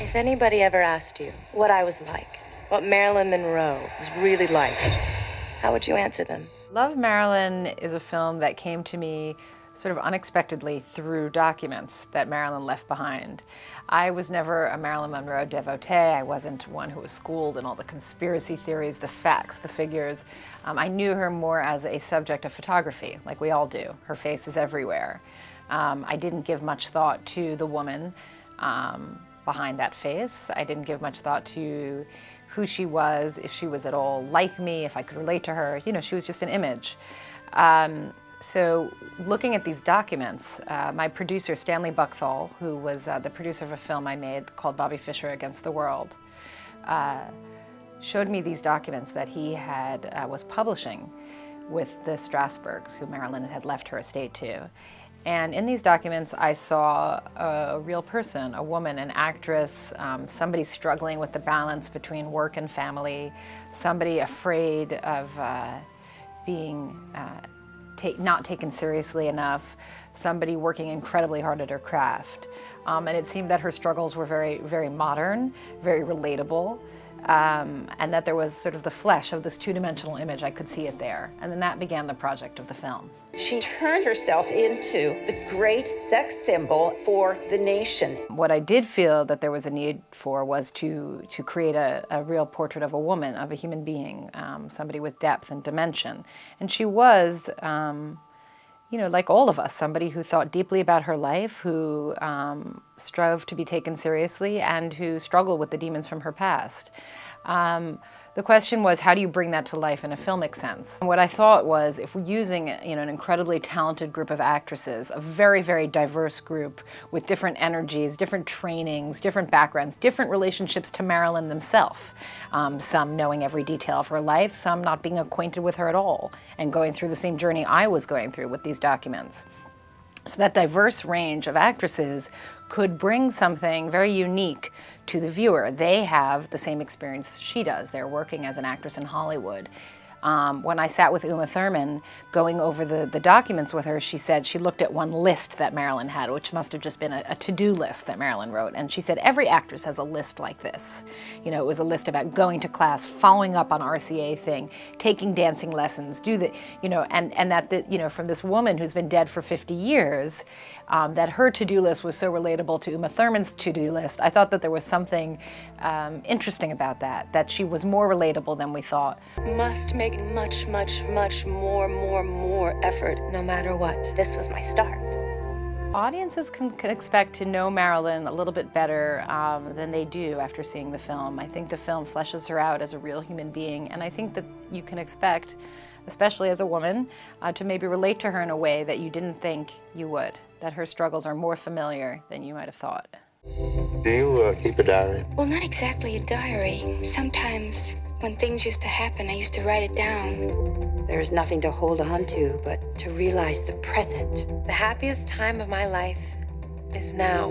If anybody ever asked you what I was like, what Marilyn Monroe was really like, how would you answer them? Love Marilyn is a film that came to me sort of unexpectedly through documents that Marilyn left behind. I was never a Marilyn Monroe devotee. I wasn't one who was schooled in all the conspiracy theories, the facts, the figures. I knew her more as a subject of photography, like we all do. Her face is everywhere. I didn't give much thought to the woman behind that face. I didn't give much thought to who she was, if she was at all like me, if I could relate to her. You know, she was just an image. So looking at these documents, my producer, Stanley Buckthall, who was the producer of a film I made called Bobby Fischer Against the World, showed me these documents that he had was publishing with the Strasbergs, who Marilyn had left her estate to. And in these documents, I saw a real person, a woman, an actress, somebody struggling with the balance between work and family, somebody afraid of being not taken seriously enough, somebody working incredibly hard at her craft. And it seemed that her struggles were very, very modern, very relatable, and that there was sort of the flesh of this two-dimensional image. I could see it there. And then that began the project of the film. She turned herself into the great sex symbol for the nation. What I did feel that there was a need for was to create a real portrait of a woman, of a human being, somebody with depth and dimension. And she was, you know, like all of us, somebody who thought deeply about her life, who strove to be taken seriously, and who struggled with the demons from her past. The question was, how do you bring that to life in a filmic sense? And what I thought was, if we're using, you know, an incredibly talented group of actresses, a very, very diverse group with different energies, different trainings, different backgrounds, different relationships to Marilyn themselves, some knowing every detail of her life, some not being acquainted with her at all, and going through the same journey I was going through with these documents. So that diverse range of actresses could bring something very unique to the viewer. They have the same experience she does. They're working as an actress in Hollywood. When I sat with Uma Thurman going over the documents with her, she said she looked at one list that Marilyn had, which must have just been a to-do list that Marilyn wrote. And she said, every actress has a list like this. You know, it was a list about going to class, following up on RCA thing, taking dancing lessons, you know, and that, you know, from this woman who's been dead for 50 years, that her to-do list was so relatable to Uma Thurman's to-do list. I thought that there was something interesting about that she was more relatable than we thought. Must make much, much, much more effort, no matter what. This was my start. Audiences can expect to know Marilyn a little bit better than they do after seeing the film. I think the film fleshes her out as a real human being, and I think that you can expect, especially as a woman, to maybe relate to her in a way that you didn't think you would, that her struggles are more familiar than you might have thought. Do you keep a diary? Well, not exactly a diary. Sometimes when things used to happen, I used to write it down. There's nothing to hold on to but to realize the present. The happiest time of my life is now.